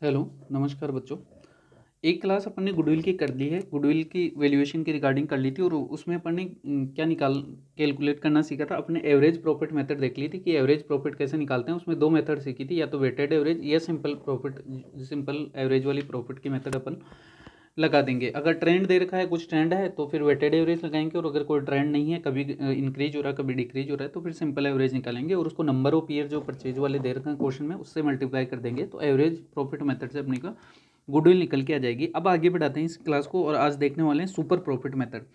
Hello, नमस्कार बच्चों। एक क्लास अपन ने गुडविल की कर ली है। गुडविल की वैल्यूएशन की रिगार्डिंग कर ली थी और उसमें अपन ने क्या निकाल कैलकुलेट करना सीखा था। अपने एवरेज प्रॉफिट मेथड देख ली थी कि एवरेज प्रॉफिट कैसे निकालते हैं। उसमें दो मेथड सीखी थी, या तो वेटेड एवरेज या सिंपल प्रॉफिट, सिंपल एवरेज वाली प्रॉफिट की मेथड अपन लगा देंगे। अगर ट्रेंड दे रखा है, कुछ ट्रेंड है, तो फिर वेटेड एवरेज लगाएंगे, और अगर कोई ट्रेंड नहीं है, कभी इंक्रीज हो रहा है कभी डिक्रीज हो रहा है, तो फिर सिंपल एवरेज निकालेंगे और उसको नंबर ऑफ ईयर जो परचेज वाले दे रखे हैं क्वेश्चन में उससे मल्टीप्लाई कर देंगे, तो एवरेज प्रॉफिट मेथड से अपने का गुडविल निकल के आ जाएगी। अब आगे बढ़ाते हैं इस क्लास को और आज देखने वाले हैं सुपर प्रॉफिट मेथड।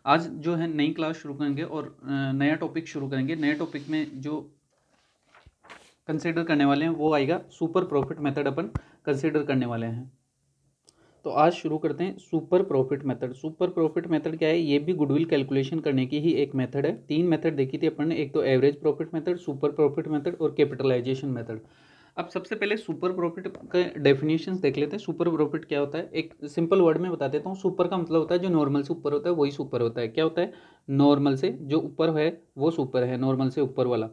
आज जो है नई क्लास शुरू करेंगे और नया टॉपिक शुरू करेंगे। नए टॉपिक में जो कंसिडर करने वाले हैं वो आएगा सुपर प्रॉफिट मेथड, अपन कंसिडर करने वाले हैं। तो आज शुरू करते हैं super profit method. Super profit method क्या है? ये भी गुडविल कैलकुलेशन करने की ही एक मेथड है। तीन मेथड देखी थी अपन ने, एक तो average profit method, super profit method और कैपिटलाइजेशन मेथड। अब सबसे पहले सुपर प्रॉफिट के डेफिनेशंस देख लेते हैं। सुपर प्रॉफिट क्या होता है? एक सिंपल वर्ड में बता देता हूँ। सुपर का मतलब होता है जो नॉर्मल से ऊपर होता है वही सुपर होता है। क्या होता है? नॉर्मल से जो ऊपर है वो सुपर है, नॉर्मल से ऊपर वाला।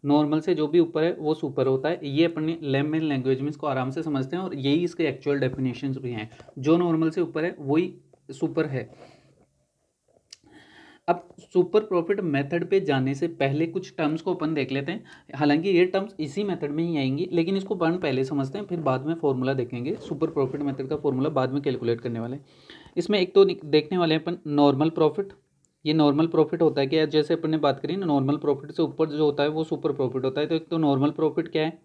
नॉर्मल से जो भी ऊपर है वो सुपर होता है। ये अपनी लेमन लैंग्वेज में इसको आराम से समझते हैं और यही इसके एक्चुअल डेफिनेशंस भी हैं। जो नॉर्मल से ऊपर है वही सुपर है। अब सुपर प्रॉफिट मेथड पे जाने से पहले कुछ टर्म्स को अपन देख लेते हैं। हालांकि ये टर्म्स इसी मेथड में ही आएंगी, लेकिन इसको अपन पहले समझते हैं, फिर बाद में फॉर्मूला देखेंगे। सुपर प्रॉफिट मेथड का फॉर्मूला बाद में कैलकुलेट करने वाले हैं। इसमें एक तो देखने वाले हैं अपन नॉर्मल प्रॉफिट। ये नॉर्मल प्रॉफिट होता है क्या? जैसे अपन ने बात करी ना, नॉर्मल प्रॉफिट से ऊपर जो होता है वो सुपर प्रॉफिट होता है। तो एक तो नॉर्मल प्रॉफिट क्या है।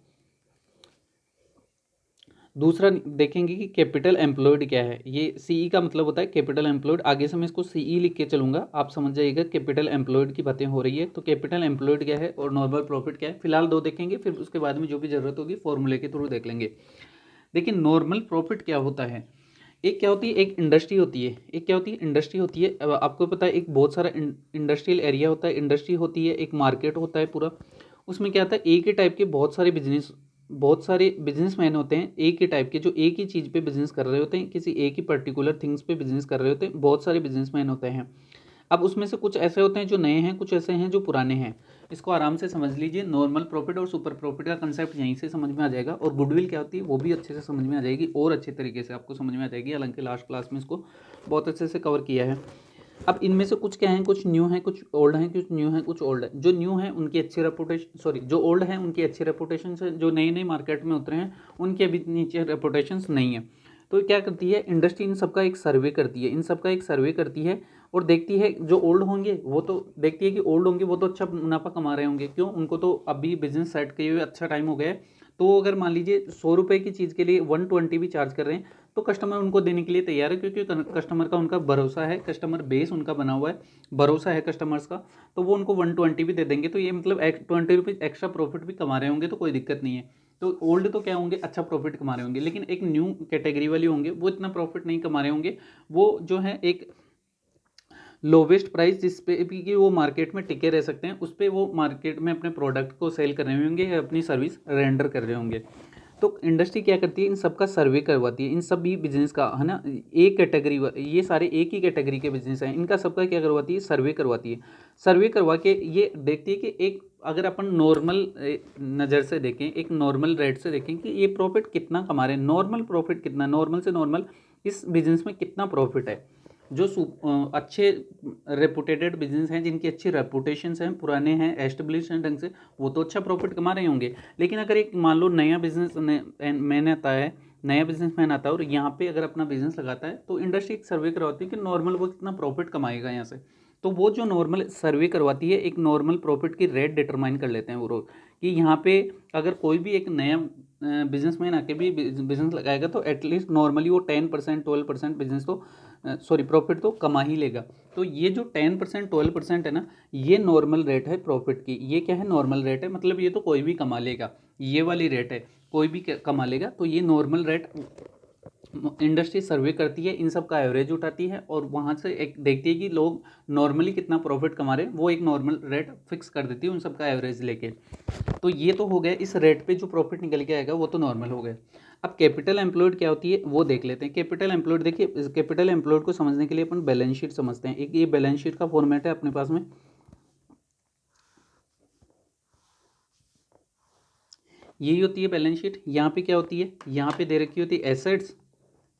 दूसरा देखेंगे कि कैपिटल एम्प्लॉयड क्या है। ये सीई का मतलब होता है कैपिटल एम्प्लॉयड। आगे से मैं इसको सीई लिख के चलूंगा, आप समझ जाइएगा कैपिटल एम्प्लॉयड की बातें हो रही है। तो कैपिटल एम्प्लॉयड क्या है और नॉर्मल प्रॉफिट क्या है, फिलहाल दो देखेंगे, फिर उसके बाद में जो भी जरूरत होगी फॉर्मूले के थ्रू देख लेंगे। देखिए नॉर्मल प्रॉफिट क्या होता है। एक क्या होती है, एक इंडस्ट्री होती है। एक क्या होती है? इंडस्ट्री होती है। अब आपको पता है एक बहुत सारा इंडस्ट्रियल एरिया होता है, इंडस्ट्री होती है, एक मार्केट होता है पूरा। उसमें क्या होता है, एक ही टाइप के बहुत सारे बिजनेसमैन होते हैं, एक ही टाइप के, जो एक ही चीज़ पे बिजनेस कर रहे होते हैं, किसी एक ही पर्टिकुलर थिंग्स पे बिजनेस कर रहे होते हैं। बहुत सारे बिजनेसमैन होते हैं। अब उसमें से कुछ ऐसे होते हैं जो नए हैं, कुछ ऐसे हैं जो पुराने हैं। इसको आराम से समझ लीजिए। नॉर्मल प्रॉफिट और सुपर प्रॉफिट का कंसेप्ट यहीं से समझ में आ जाएगा, और गुडविल क्या होती है वो भी अच्छे से समझ में आ जाएगी, और अच्छे तरीके से आपको समझ में आ जाएगी। हालांकि लास्ट क्लास में इसको बहुत अच्छे से कवर किया है। अब इनमें से कुछ क्या हैं, कुछ न्यू हैं, कुछ ओल्ड हैं, कुछ न्यू हैं, कुछ ओल्ड है। जो न्यू हैं उनकी अच्छी रेपुटेशन, सॉरी जो ओल्ड हैं उनकी अच्छी रेपुटेशन है। जो नई नई मार्केट में उतरे हैं उनकी अभी नीचे रेपुटेशन नहीं है। तो क्या करती है इंडस्ट्री, इन सबका एक सर्वे करती है, इन सबका एक सर्वे करती है और देखती है जो ओल्ड होंगे वो तो देखती है कि ओल्ड होंगे वो तो अच्छा मुनाफा कमा रहे होंगे। क्यों? उनको तो अभी बिजनेस सेट किए हुए अच्छा टाइम हो गया है। तो अगर मान लीजिए 100 रुपये की चीज़ के लिए 120 भी चार्ज कर रहे हैं, तो कस्टमर उनको देने के लिए तैयार है, क्योंकि कस्टमर का उनका भरोसा है, कस्टमर बेस उनका बना हुआ है, भरोसा है कस्टमर्स का। तो वो उनको 120 भी दे देंगे। तो ये मतलब 20 रुपीज़ एक्स्ट्रा प्रॉफिट भी कमा रहे होंगे, तो कोई दिक्कत नहीं है। तो ओल्ड तो क्या होंगे, अच्छा प्रॉफिट कमा रहे होंगे, लेकिन एक न्यू कैटेगरी वाले होंगे वो इतना प्रॉफिट नहीं कमा रहे होंगे। वो जो है एक लोवेस्ट प्राइस जिस पे भी कि वो मार्केट में टिके रह सकते हैं, उस पर वो मार्केट में अपने प्रोडक्ट को सेल कर रहे होंगे या अपनी सर्विस रेंडर कर रहे होंगे। तो इंडस्ट्री क्या करती है, इन सब का सर्वे करवाती है, इन सभी बिजनेस का, है ना। एक कैटेगरी, ये सारे एक ही कैटेगरी के बिजनेस हैं, इनका सबका क्या करवाती है, सर्वे करवाती है। सर्वे करवा के ये देखती है कि एक, अगर अपन नॉर्मल नज़र से देखें, एक नॉर्मल रेट से देखें कि ये प्रॉफिट कितना कमा रहे हैं, नॉर्मल प्रॉफिट कितना, नॉर्मल से नॉर्मल इस बिजनेस में कितना प्रॉफिट है। जो अच्छे रेपुटेटेड बिजनेस हैं, जिनकी अच्छी रेपुटेशन हैं, पुराने हैं, एस्टेब्लिश हैं ढंग से, वो तो अच्छा प्रॉफिट कमा रहे होंगे। लेकिन अगर एक मान लो नया बिजनेस मैन आता है, नया बिजनेसमैन आता है और यहाँ पे अगर अपना बिजनेस लगाता है, तो इंडस्ट्री एक सर्वे करवाती है कि नॉर्मल वो कितना प्रॉफिट कमाएगा यहाँ से। तो वो जो नॉर्मल सर्वे करवाती है, एक नॉर्मल प्रॉफिट की रेट डिटरमाइन कर लेते हैं वो लोग, कि यहाँ पे अगर कोई भी एक नया बिजनेसमैन आके भी बिजनेस लगाएगा, तो एटलीस्ट नॉर्मली वो 10% 12% बिजनेस तो, सॉरी प्रॉफिट तो कमा ही लेगा। तो ये जो 10% 12% है ना, ये नॉर्मल रेट है प्रॉफिट की। ये क्या है, नॉर्मल रेट है, मतलब ये तो कोई भी कमा लेगा, ये वाली रेट है, कोई भी कमा लेगा। तो ये नॉर्मल रेट इंडस्ट्री सर्वे करती है, इन सब का एवरेज उठाती है और वहाँ से एक देखती है कि लोग नॉर्मली कितना प्रॉफिट कमा रहे हैं, वो एक नॉर्मल रेट फिक्स कर देती है उन सब का एवरेज लेके। तो ये तो हो गया, इस रेट पे जो प्रॉफिट निकल के आएगा वो तो नॉर्मल हो गया। अब कैपिटल एम्प्लॉयड क्या होती है वो देख लेते हैं। कैपिटल एम्प्लॉयड, देखिए कैपिटल एम्प्लॉयड को समझने के लिए अपन बैलेंस शीट समझते हैं। एक ये बैलेंस शीट का फॉर्मेट है अपने पास में। यही होती है बैलेंस शीट। यहाँ पे क्या होती है, यहाँ पे दे रखी होती है एसेट्स,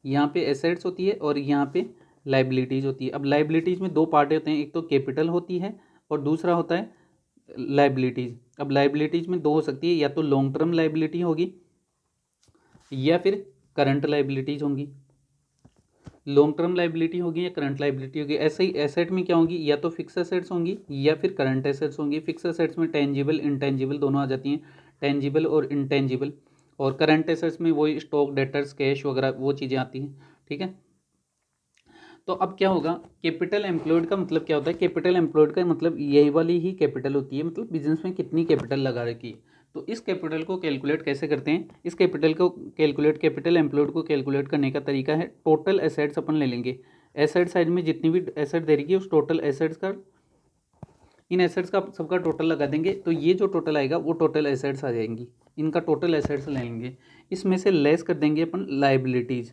यहाँ पे एसेट्स होती है और यहाँ पे लाइबिलिटीज़ होती है। अब लाइबिलिटीज़ में दो पार्ट होते हैं, एक तो कैपिटल होती है और दूसरा होता है लाइबिलिटीज़। अब लाइबिलिटीज़ में दो हो सकती है, या तो लॉन्ग टर्म लाइबिलिटी होगी या फिर करंट लाइबिलिटीज़ होंगी। लॉन्ग टर्म लाइबिलिटी होगी या करंट लाइबिलिटी होगी। ऐसे ही एसेट में क्या होंगी, या तो फिक्स एसेट्स होंगी या फिर करंट एसेट्स होंगी। फिक्स एसेट्स में टेंजिबल इंटेंजिबल दोनों आ जाती हैं, टेंजिबल और इंटेंजिबल। और करंट एसेट्स में वही स्टॉक, डेटर्स, कैश वगैरह वो चीज़ें आती हैं। ठीक है, तो अब क्या होगा, कैपिटल एम्प्लॉयड का मतलब क्या होता है, कैपिटल एम्प्लॉयड का मतलब यही वाली ही कैपिटल होती है, मतलब बिजनेस में कितनी कैपिटल लगा रखी है। तो इस कैपिटल को कैलकुलेट कैसे करते हैं, इस कैपिटल को कैलकुलेट, कैपिटल एम्प्लॉयड को कैलकुलेट करने का तरीका है, टोटल एसेट्स अपन ले लेंगे। एसेट साइड में जितनी भी एसेट दे रही है उस टोटल एसेट्स का, इन एसेट्स का सबका टोटल लगा देंगे, तो ये जो टोटल आएगा वो टोटल एसेट्स आ जाएंगी। इनका टोटल एसेट्स ले लेंगे, इसमें से लेस कर देंगे अपन लाइबिलिटीज़,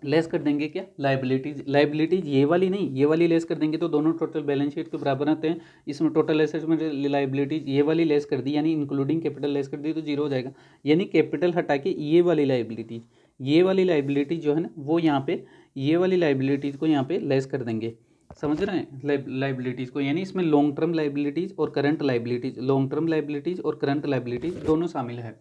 लेस कर देंगे क्या, लाइबिलिटीज। लाइबिलिटीज ये वाली नहीं, ये वाली लेस कर देंगे तो दोनों टोटल बैलेंस शीट के बराबर आते हैं। इसमें टोटल एसेट्स में लाइबिलिटीज ये वाली लेस कर दी, यानी इंक्लूडिंग कैपिटल लेस कर दी तो जीरो हो जाएगा। यानी कैपिटल हटा के ये वाली लाइबिलिटीज, ये वाली लाइबिलिटीज जो है ना वो यहाँ पे, ये वाली लाइबिलिटीज़ को यहाँ पे लेस कर देंगे। समझ रहे हैं लाइबिलिटीज़ को, यानी इसमें लॉन्ग टर्म लाइबिलिटीज़ और current liabilities, long term liabilities और करंट लाइबिलिटीज़ दोनों शामिल है।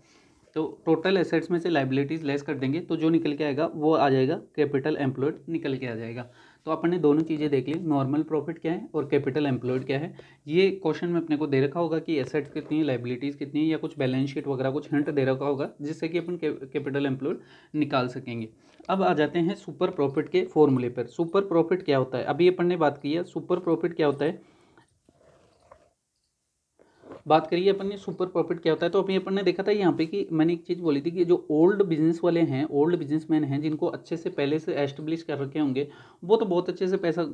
तो टोटल एसेट्स में से लाइबिलिटीज़ लेस कर देंगे तो जो निकल के आएगा वो आ जाएगा कैपिटल एम्प्लॉयड निकल के आ जाएगा। तो अपन ने दोनों चीज़ें देख ली, नॉर्मल प्रॉफिट क्या है और कैपिटल एम्प्लॉयड क्या है। ये क्वेश्चन में अपने को दे रखा होगा कि एसेट्स कितनी है, लाइबिलिटीज़ कितनी है, या कुछ बैलेंस शीट वगैरह कुछ हिंट दे रखा होगा जिससे कि अपन कैपिटल एम्प्लॉयड निकाल सकेंगे। अब आ जाते हैं सुपर प्रॉफिट के फॉर्मूले पर। सुपर प्रॉफिट क्या होता है, अभी अपन ने बात की है सुपर प्रॉफिट क्या होता है, बात करिए अपन ने सुपर प्रॉफिट क्या होता है। तो अभी अपन ने देखा था यहाँ पे कि मैंने एक चीज़ बोली थी कि जो ओल्ड बिजनेस वाले हैं, ओल्ड बिजनेसमैन हैं जिनको अच्छे से पहले से एस्टेब्लिश कर रखे होंगे, वो तो बहुत अच्छे से पैसा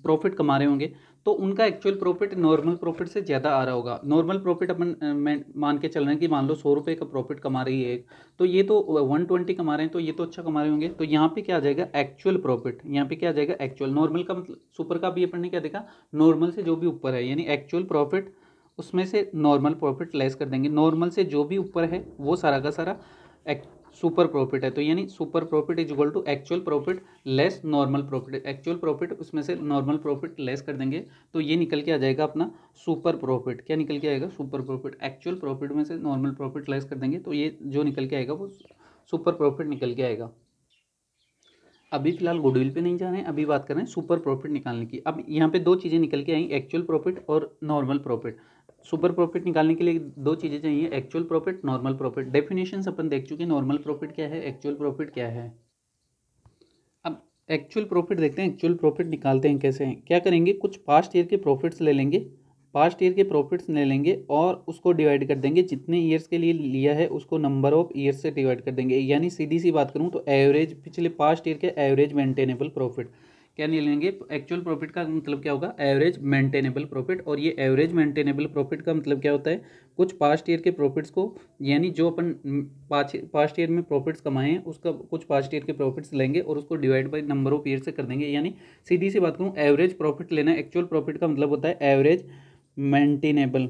प्रॉफिट कमा रहे होंगे, तो उनका एक्चुअल प्रॉफिट नॉर्मल प्रॉफिट से ज़्यादा आ रहा होगा। नॉर्मल प्रॉफिट अपन मान के चल रहे हैं कि मान लो 100 रुपये का प्रॉफिट कमा रही है एक, तो ये तो 120 कमा रहे हैं, तो ये तो अच्छा कमा रहे होंगे। तो यहाँ पे क्या आ जाएगा, एक्चुअल प्रॉफिट। यहाँ पे क्या आ जाएगा, एक्चुअल। नॉर्मल का मतलब सुपर का भी अपन ने क्या देखा, नॉर्मल से जो भी ऊपर है, यानी एक्चुअल प्रॉफिट उसमें से नॉर्मल प्रॉफिट लेस कर देंगे। नॉर्मल से जो भी ऊपर है वो सारा का सारा सुपर प्रॉफिट है। तो यानी super profit is equal to actual profit less normal profit. Actual profit उसमें से नॉर्मल प्रॉफिट लेस कर देंगे तो ये निकल के आ जाएगा अपना सुपर प्रॉफिट। क्या निकल के आएगा, सुपर प्रॉफिट। एक्चुअल प्रॉफिट में से नॉर्मल प्रॉफिट लेस कर देंगे तो ये जो निकल के आएगा वो सुपर प्रॉफिट निकल के आएगा। अभी फिलहाल गुडविल पे नहीं जा रहे हैं, अभी बात कर रहे हैं सुपर प्रॉफिट निकालने की। अब यहाँ पे दो चीज़ें निकल के आई, एक्चुअल प्रॉफिट और नॉर्मल प्रॉफिट। सुपर प्रॉफिट निकालने के लिए दो चीज़ें चाहिए, actual profit, normal profit. Definitions अपन देख चुके, नॉर्मल प्रॉफिट क्या है, एक्चुअल प्रॉफिट क्या है। अब एक्चुअल प्रॉफिट देखते हैं, एक्चुअल प्रॉफिट निकालते हैं कैसे हैं। क्या करेंगे, कुछ पास्ट ईयर के प्रॉफिट्स ले लेंगे, पास्ट ईयर के प्रॉफिट्स ले लेंगे और उसको डिवाइड कर देंगे, जितने ईयर्स के लिए लिया है उसको नंबर ऑफ ईयर्स से डिवाइड कर देंगे। यानी सीधी सी बात करूँ तो एवरेज, पिछले पास्ट ईयर के एवरेज मेंटेनेबल प्रॉफिट क्या नहीं लेंगे। एक्चुअल प्रॉफिट का मतलब क्या होगा, एवरेज मेंटेनेबल प्रॉफिट। और ये एवरेज मेंटेनेबल प्रॉफिट का मतलब क्या होता है, कुछ पास्ट ईयर के प्रॉफिट्स को, यानी जो अपन पास्ट ईयर में प्रॉफिट्स कमाए हैं उसका कुछ पास्ट ईयर के प्रॉफिट्स लेंगे और उसको divide by number of year से कर देंगे। यानी सीधी सी बात करूँ, एवरेज प्रॉफिट लेना है। एक्चुअल प्रॉफिट का मतलब होता है average maintainable,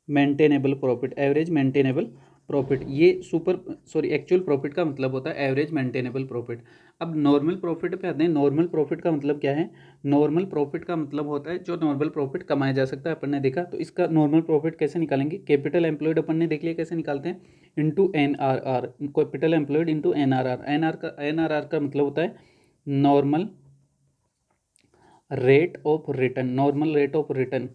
maintainable profit, average maintainable profit. ये सुपर सॉरी एक्चुअल प्रॉफिट का मतलब होता है एवरेज मेंटेनेबल प्रॉफिट। अब नॉर्मल प्रॉफिट पे आते हैं। नॉर्मल प्रॉफिट का मतलब क्या है, नॉर्मल प्रॉफिट का मतलब होता है जो नॉर्मल प्रॉफिट कमाया जा सकता है। अपन ने देखा, तो इसका नॉर्मल प्रॉफिट कैसे निकालेंगे, कैपिटल एम्प्लॉयड अपन ने देख लिया कैसे निकालते हैं, into N R R, capital employed into N R R. N R R का मतलब होता है normal rate of return, normal rate of return.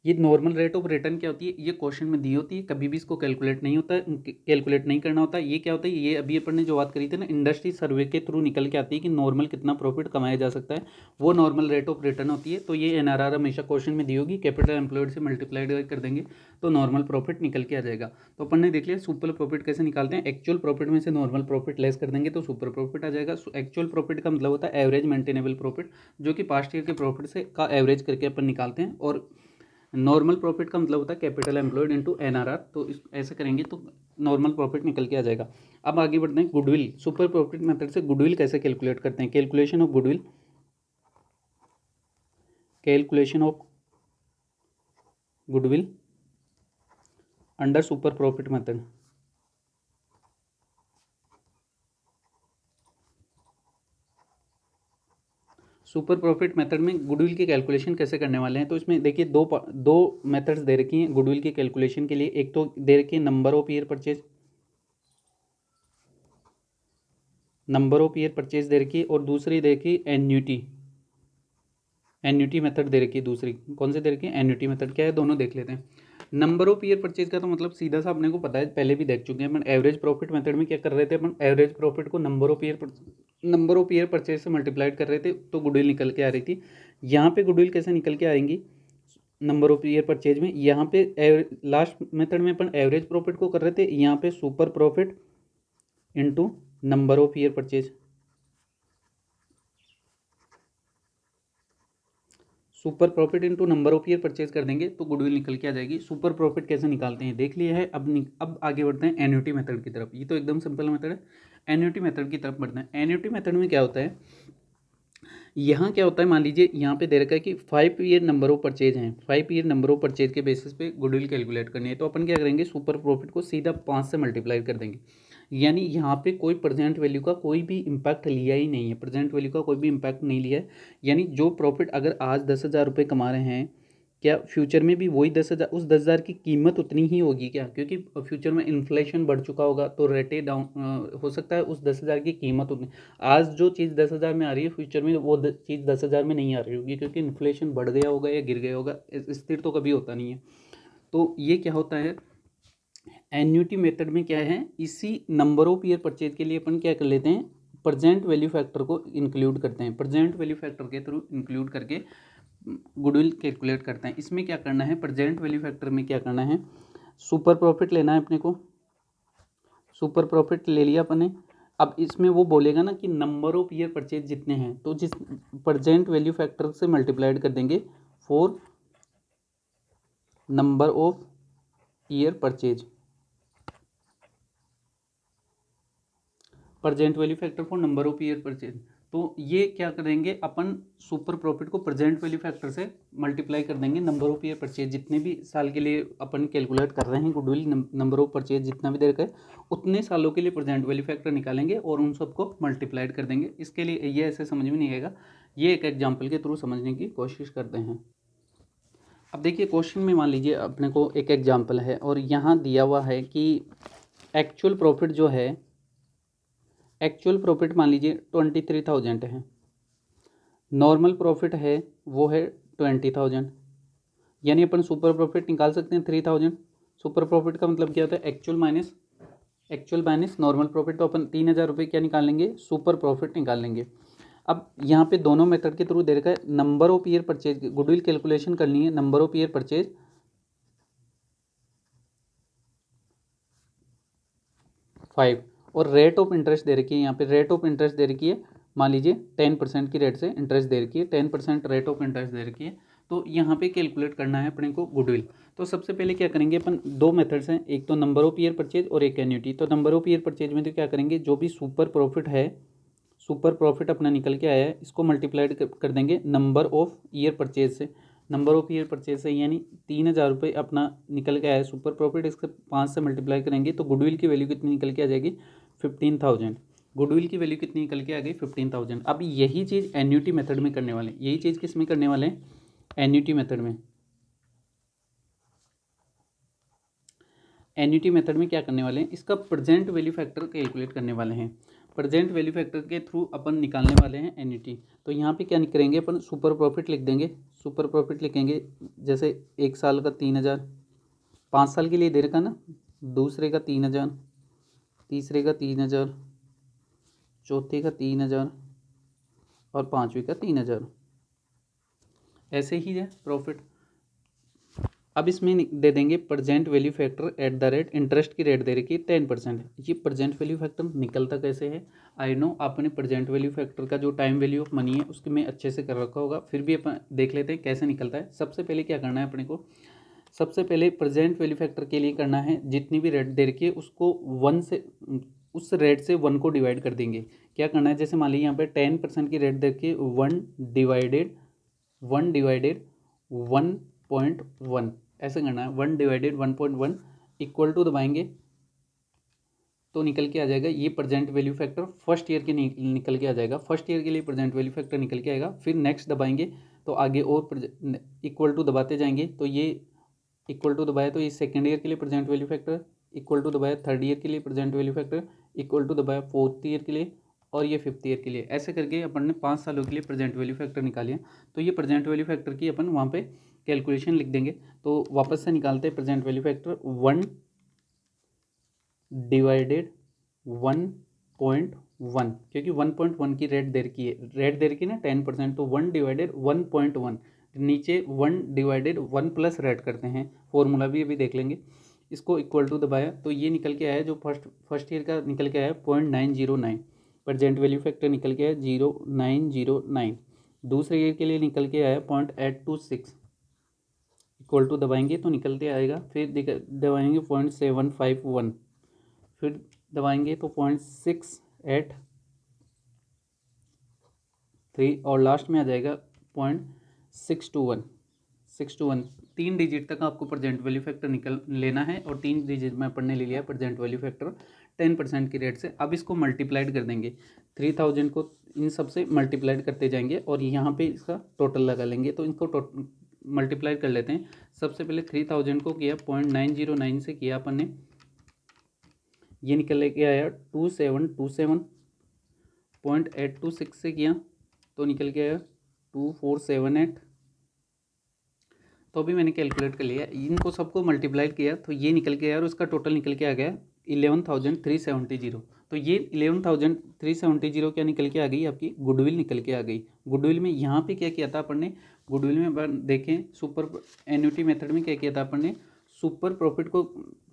ये नॉर्मल रेट ऑफ रिटर्न क्या होती है, ये क्वेश्चन में दी होती है, कभी भी इसको कैलकुलेट नहीं होता है, कैलकुलेट नहीं करना होता है। ये क्या होता है, ये अभी अपन ने जो बात करी थी ना, इंडस्ट्री सर्वे के थ्रू निकल के आती है कि नॉर्मल कितना प्रॉफिट कमाया जा सकता है, वो नॉर्मल रेट ऑफ रिटर्न होती है। तो ये एनआरआर हमेशा क्वेश्चन में दी होगी, कैपिटल एम्प्लॉयड से मल्टीप्लाइड कर देंगे तो नॉर्मल प्रॉफिट निकल के आ जाएगा। तो अपन ने देख लिया सुपर प्रॉफिट कैसे निकालते हैं, एक्चुअल प्रॉफिट में से नॉर्मल प्रॉफिट लेस कर देंगे तो सुपर प्रॉफिट आ जाएगा। एक्चुअल प्रॉफिट का मतलब होता है एवरेज मेंटेनेबल प्रॉफिट, जो कि पास्ट ईयर के प्रॉफिट से का एवरेज करके अपन निकालते हैं। और नॉर्मल प्रॉफिट का मतलब होता है कैपिटल एम्प्लॉयड इनटू एनआरआर। तो इस ऐसे करेंगे तो नॉर्मल प्रॉफिट निकल के आ जाएगा। अब आगे बढ़ते हैं, गुडविल। सुपर प्रॉफिट मेथड से गुडविल कैसे कैलकुलेट करते हैं, calculation of goodwill. Calculation of goodwill under super profit method. Super profit method में गुडविल की कैलकुलेशन कैसे करने वाले हैं, तो इसमें देखिए दो मेथड्स दे रखी हैं गुडविल की कैलकुलेशन के लिए। एक तो दे रखी है number of year purchase, number of year purchase दे रखी है, और दूसरी दे रखी एन्यूटी, एन्यूटी मेथड दे रखी है। दूसरी कौन सी दे रखी है, एन्यूटी मेथड। क्या है दोनों देख लेते हैं। नंबर ऑफ ईयर परचेज का तो मतलब सीधा सा अपने को पता है, पहले भी देख चुके हैं अपन। एवरेज प्रॉफिट मेथड में क्या कर रहे थे अपन, एवरेज प्रॉफिट को नंबर ऑफ ईयर परचेज से मल्टीप्लाइड कर रहे थे तो गुडविल निकल के आ रही थी। यहाँ पे गुडविल कैसे निकल के आएंगी नंबर ऑफ ईयर परचेज में, यहाँ पे लास्ट मेथड में अपन एवरेज प्रॉफिट को कर रहे थे, यहाँ पे super profit into number of year purchase, super profit into number of year purchase कर देंगे तो गुडविल निकल के आ जाएगी। सुपर प्रॉफिट कैसे निकालते हैं देख लिया है। अब आगे बढ़ते हैं एन्युटी मेथड की तरफ। ये तो एकदम सिंपल मेथड है। एन्युटी मेथड की तरफ बढ़ते हैं। एन्युटी मेथड में क्या होता है, यहाँ क्या होता है, मान लीजिए यहाँ पे दे रखा है कि 5 ईयर नंबर ऑफ परचेज हैं, 5 ईयर नंबर ऑफ परचेज के बेसिस पे गुडविल कैलकुलेट करनी है। तो अपन क्या करेंगे, सुपर प्रॉफिट को सीधा 5 से मल्टीप्लाई कर देंगे। यानी यहाँ पे कोई प्रेजेंट वैल्यू का कोई भी इम्पैक्ट लिया ही नहीं है, प्रेजेंट वैल्यू का कोई भी इम्पैक्ट नहीं लिया है। यानी जो प्रॉफिट अगर आज 10,000 रुपये कमा रहे हैं, क्या फ्यूचर में भी वही 10,000, उस 10,000 की कीमत उतनी ही होगी क्या? क्योंकि फ्यूचर में इन्फ्लेशन बढ़ चुका होगा तो रेटे डाउन हो सकता है, उस 10,000 की कीमत उतनी, आज जो चीज़ 10,000 में आ रही है फ्यूचर में वो चीज़ 10,000 में नहीं आ रही होगी, क्योंकि इन्फ्लेशन बढ़ गया होगा या गिर गया होगा। स्थिर तो कभी होता नहीं है। तो ये क्या होता है, एन्युटी मेथड में क्या है, इसी नंबर ऑफ ईयर परचेज के लिए अपन क्या कर लेते हैं, प्रेजेंट वैल्यू फैक्टर को इंक्लूड करते हैं। प्रेजेंट वैल्यू फैक्टर के थ्रू इंक्लूड करके गुडविल कैलकुलेट करते हैं। इसमें क्या करना है, प्रेजेंट वैल्यू फैक्टर में क्या करना है, सुपर प्रॉफिट लेना है अपने को। सुपर प्रॉफिट ले लिया अपने। अब इसमें वो बोलेगा ना कि नंबर ऑफ ईयर परचेज जितने हैं, तो जिस प्रेजेंट वैल्यू फैक्टर से मल्टीप्लाइड कर देंगे for number of year purchase, present value factor for number of year purchase. तो ये क्या करेंगे अपन, सुपर प्रॉफिट को प्रेजेंट वैल्यू फैक्टर से मल्टीप्लाई कर देंगे। नंबर ऑफ ईयर परचेज जितने भी साल के लिए अपन कैलकुलेट कर रहे हैं गुडविल, नंबर ऑफ परचेज जितना भी देर का है उतने सालों के लिए प्रेजेंट वैल्यू फैक्टर निकालेंगे और उन सबको मल्टीप्लाइड कर देंगे। इसके लिए ये ऐसे समझ में नहीं आएगा, ये एक एग्जाम्पल के थ्रू समझने की कोशिश करते हैं। अब देखिए क्वेश्चन में मान लीजिए अपने को एक एग्जाम्पल है और यहाँ दिया हुआ है कि एक्चुअल प्रॉफिट जो है, एक्चुअल प्रॉफिट मान लीजिए 23,000 है, नॉर्मल प्रॉफिट है वो है 20,000। यानी अपन सुपर प्रॉफिट निकाल सकते हैं 3,000। सुपर प्रॉफिट का मतलब क्या होता है, एक्चुअल माइनस नॉर्मल प्रॉफिट। तो अपन 3,000 रुपये क्या निकाल लेंगे, सुपर प्रॉफिट निकाल लेंगे। अब यहाँ पे दोनों मेथड के थ्रू दे रखा है number of year purchase, goodwill calculation करनी है, नंबर ऑफ ईयर परचेज 5 और रेट ऑफ इंटरेस्ट दे रखी है। यहाँ पे रेट ऑफ इंटरेस्ट दे रखी है, मान लीजिए 10% की रेट से इंटरेस्ट दे रखी है, 10% रेट ऑफ इंटरेस्ट दे रखी है। तो यहाँ पे कैलकुलेट करना है अपने को गुडविल। तो सबसे पहले क्या करेंगे अपन, दो मेथड्स हैं, एक तो नंबर ऑफ ईयर परचेज और एक एन्युटी। तो नंबर ऑफ ईयर परचेज में तो क्या करेंगे, जो भी सुपर प्रॉफिट है, सुपर प्रॉफिट अपना निकल के आया है, इसको मल्टीप्लाइड कर देंगे नंबर ऑफ ईयर परचेज से। नंबर ऑफ ईयर परचेज से यानी 3,000 रुपये अपना निकल के आया है सुपर प्रॉफिट, इसके 5 से मल्टीप्लाई करेंगे तो गुडविल की वैल्यू कितनी निकल के आ जाएगी, 15,000। गुडविल की वैल्यू कितनी निकल के आ गई, 15,000। अब यही चीज़ एन्युटी मेथड में करने वाले हैं। यही चीज़ किस में करने वाले हैं, एन्युटी मेथड में। एन्युटी मेथड में क्या करने वाले हैं, इसका प्रेजेंट वैल्यू फैक्टर कैलकुलेट करने वाले हैं। प्रेजेंट वैल्यू फैक्टर के थ्रू अपन निकालने वाले हैं एन्युटी। तो यहाँ पे क्या करेंगे अपन, सुपर प्रॉफिट लिख देंगे। सुपर प्रॉफिट लिखेंगे जैसे एक साल का 3,000, 5 साल के लिए दे रखा ना, दूसरे का 3,000, तीसरे का 3,000, चौथे का 3,000 और पाँचवीं का 3,000, ऐसे ही है प्रॉफिट। अब इसमें दे देंगे present value factor at the rate, interest की रेट दे रखी है 10%। ये प्रेजेंट वैल्यू फैक्टर निकलता कैसे है, आई नो आपने प्रेजेंट वैल्यू फैक्टर का जो टाइम वैल्यू ऑफ मनी है उसके में अच्छे से कर रखा होगा, फिर भी अपन देख लेते हैं कैसे निकलता है। सबसे पहले क्या करना है अपने को, सबसे पहले प्रेजेंट वैल्यू फैक्टर के लिए करना है, जितनी भी रेट दे रखी है उसको 1 से, उस रेट से 1 को डिवाइड कर देंगे। क्या करना है, जैसे मान लीजिए यहाँ पे 10% की रेट दे रखी है, 1 डिवाइडेड 1 डिवाइडेड 1.1 ऐसे करना है। 1 डिवाइडेड 1.1 इक्वल टू दबाएंगे तो निकल के आ जाएगा ये present value factor first year के निकल के आ जाएगा। फर्स्ट ईयर के लिए प्रेजेंट वैल्यू फैक्टर निकल के आएगा। फिर नेक्स्ट दबाएंगे तो आगे और इक्वल टू दबाते जाएंगे तो ये इक्वल टू दबाया तो ये सेकेंड ईयर के लिए present value factor, equal to दबाया थर्ड ईयर के लिए present value factor, equal to दबाया फोर्थ ईयर के लिए और ये फिफ्थ ईयर के लिए। ऐसे करके अपन ने 5 सालों के लिए प्रेजेंट वैल्यू फैक्टर निकाले। तो ये प्रेजेंट वैल्यू फैक्टर की अपन वहाँ पे कैलकुलेशन लिख देंगे। तो वापस से निकालते हैं प्रेजेंट वैल्यू फैक्टर 1 डिवाइडेड 1.1 क्योंकि 1.1 की रेट दे रखी है, रेट दे रखी है ना 10%, तो 1 डिवाइडेड 1.1 नीचे 1 डिवाइडेड 1 प्लस रेट करते हैं, फॉर्मूला भी अभी देख लेंगे। इसको इक्वल टू दबाया तो ये निकल के आया जो फर्स्ट ईयर का निकल के आया 0.909, प्रेजेंट वैल्यू फैक्टर निकल के आया 0.909। दूसरे ईयर के लिए निकल के आया 0.826, इक्वल टू दबाएंगे तो निकल के आएगा। फिर दबाएंगे 0.751, फिर दबाएंगे तो 0.683 और लास्ट में आ जाएगा 0.621। 621 3 डिजिट तक आपको प्रेजेंट वैल्यू फैक्टर निकल लेना है और 3 डिजिट में अपन ने ले लिया प्रेजेंट वैल्यू फैक्टर 10% की रेट से। अब इसको मल्टीप्लाइड कर देंगे, 3000 को इन सब से मल्टीप्लाइड करते जाएंगे और यहाँ पे इसका टोटल लगा लेंगे। तो इनको मल्टीप्लाइड कर लेते हैं। सबसे पहले 3000 को किया 0.909 से किया अपन ने, ये निकल के आया 2727। 0.826 से किया तो निकल के आया 2478। तो अभी मैंने कैलकुलेट कर लिया, इनको सबको मल्टीप्लाइड किया तो ये निकल के आया और उसका टोटल निकल के आ गया 11,370। तो ये 11,370 क्या निकल के आ गई, आपकी गुडविल निकल के आ गई। गुडविल में यहाँ पे क्या किया था अपन ने, गुडविल में देखें सुपर एन्युटी मेथड में क्या किया था अपन ने, सुपर प्रॉफिट को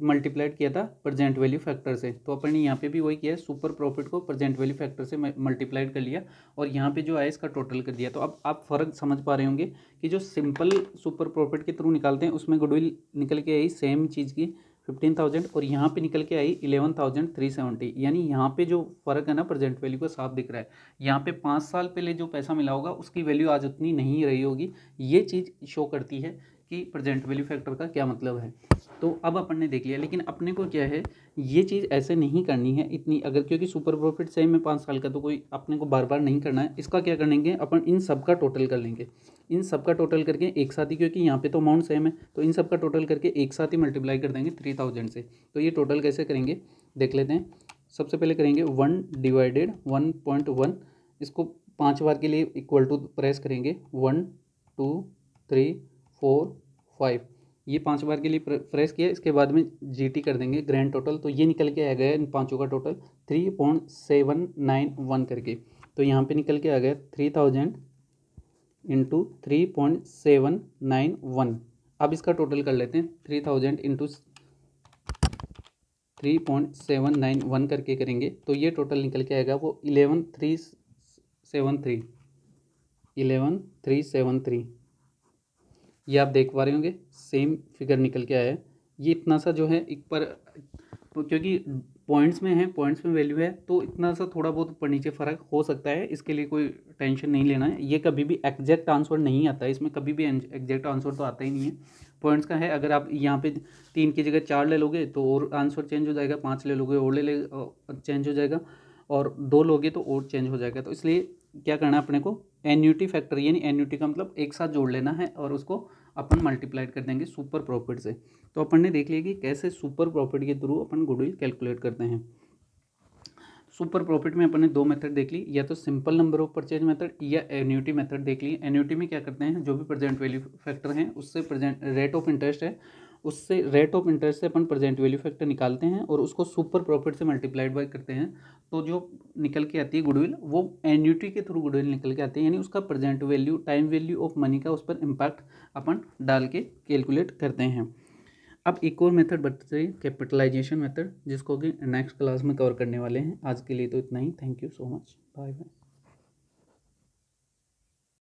मल्टीप्लाइड किया था प्रेजेंट वैल्यू फैक्टर से। तो अपन ने यहाँ पे भी वही किया, सुपर प्रॉफिट को प्रेजेंट वैल्यू फैक्टर से मल्टीप्लाइड कर लिया और यहाँ पे जो आया इसका टोटल कर दिया। तो अब आप फ़र्क समझ पा रहे होंगे कि जो सिंपल सुपर प्रॉफिट के थ्रू निकालते हैं उसमें गुडविल निकल के आई सेम चीज़ की 15,000 और यहाँ पे निकल के आई 11,370। यानी यहाँ पे जो फ़र्क है ना प्रेजेंट वैल्यू का साफ दिख रहा है। यहाँ पे 5 साल पहले जो पैसा मिला होगा उसकी वैल्यू आज उतनी नहीं रही होगी। ये चीज़ शो करती है कि प्रेजेंट वैल्यू फैक्टर का क्या मतलब है। तो अब अपन ने देख लिया, लेकिन अपने को क्या है ये चीज़ ऐसे नहीं करनी है इतनी, अगर क्योंकि सुपर प्रॉफिट सेम है 5 साल का तो कोई अपने को बार बार नहीं करना है। इसका क्या करेंगे अपन, इन सब का टोटल कर लेंगे, इन सब का टोटल करके एक साथ ही, क्योंकि यहाँ पे तो अमाउंट सेम है तो इन सब का टोटल करके एक साथ ही मल्टीप्लाई कर देंगे 3000 से। तो ये टोटल कैसे करेंगे देख लेते हैं। सबसे पहले करेंगे 1 डिवाइडेड 1.1, इसको 5 बार के लिए इक्वल टू प्रेस करेंगे 1 2 3 4 5, ये 5 बार के लिए प्रेस किया। इसके बाद में GT कर देंगे ग्रैंड टोटल, तो ये निकल के आ गया इन पाँचों का टोटल 3.791 करके। तो यहाँ पे निकल के आ गया 3000 इंटू 3.791। अब इसका टोटल कर लेते हैं, 3000 इंटू 3.791 करके करेंगे तो ये टोटल निकल के आएगा वो 11,373। ये आप देख पा रहे होंगे सेम फिगर निकल के आया है। ये इतना सा जो है एक पर, क्योंकि पॉइंट्स में है, पॉइंट्स में वैल्यू है तो इतना सा थोड़ा बहुत ऊपर नीचे फ़र्क हो सकता है, इसके लिए कोई टेंशन नहीं लेना है। ये कभी भी एग्जैक्ट आंसर नहीं आता है, इसमें कभी भी एग्जैक्ट आंसर तो आता ही नहीं है। पॉइंट्स का है, अगर आप यहाँ पे 3 की जगह 4 ले लोगे तो और आंसर चेंज हो जाएगा, 5 ले लोगे और चेंज हो जाएगा, और 2 लोगे तो और चेंज हो जाएगा। तो इसलिए क्या करना है अपने को, एन्युटी फैक्टर, यानी एन्युटी का मतलब एक साथ जोड़ लेना है और उसको अपन मल्टीप्लाइड कर देंगे सुपर प्रॉफिट से। तो अपन ने देख लिया कि कैसे सुपर प्रॉफिट के थ्रू अपन गुडविल कैलकुलेट करते हैं। सुपर प्रॉफिट में अपन ने 2 मेथड देख ली, या तो simple number of purchase method या एन्युटी मेथड देख ली। एन्युटी में क्या करते हैं, जो भी प्रेजेंट वैल्यू फैक्टर हैं उससे प्रेजेंट रेट ऑफ इंटरेस्ट है, उससे रेट ऑफ इंटरेस्ट से अपन प्रेजेंट वैल्यू फैक्टर निकालते हैं और उसको सुपर प्रॉफिट से मल्टीप्लाइड बाय करते हैं। तो जो निकल के आती है गुडविल, वो एन्युटी के थ्रू गुडविल निकल के आती है, यानी उसका present value, time value of money का उस पर इम्पैक्ट अपन डाल के कैलकुलेट करते हैं। अब एक और मेथड बचती है कैपिटलाइजेशन मेथड, जिसको कि नेक्स्ट क्लास में कवर करने वाले हैं। आज के लिए तो इतना ही। Thank you so much, bye bye.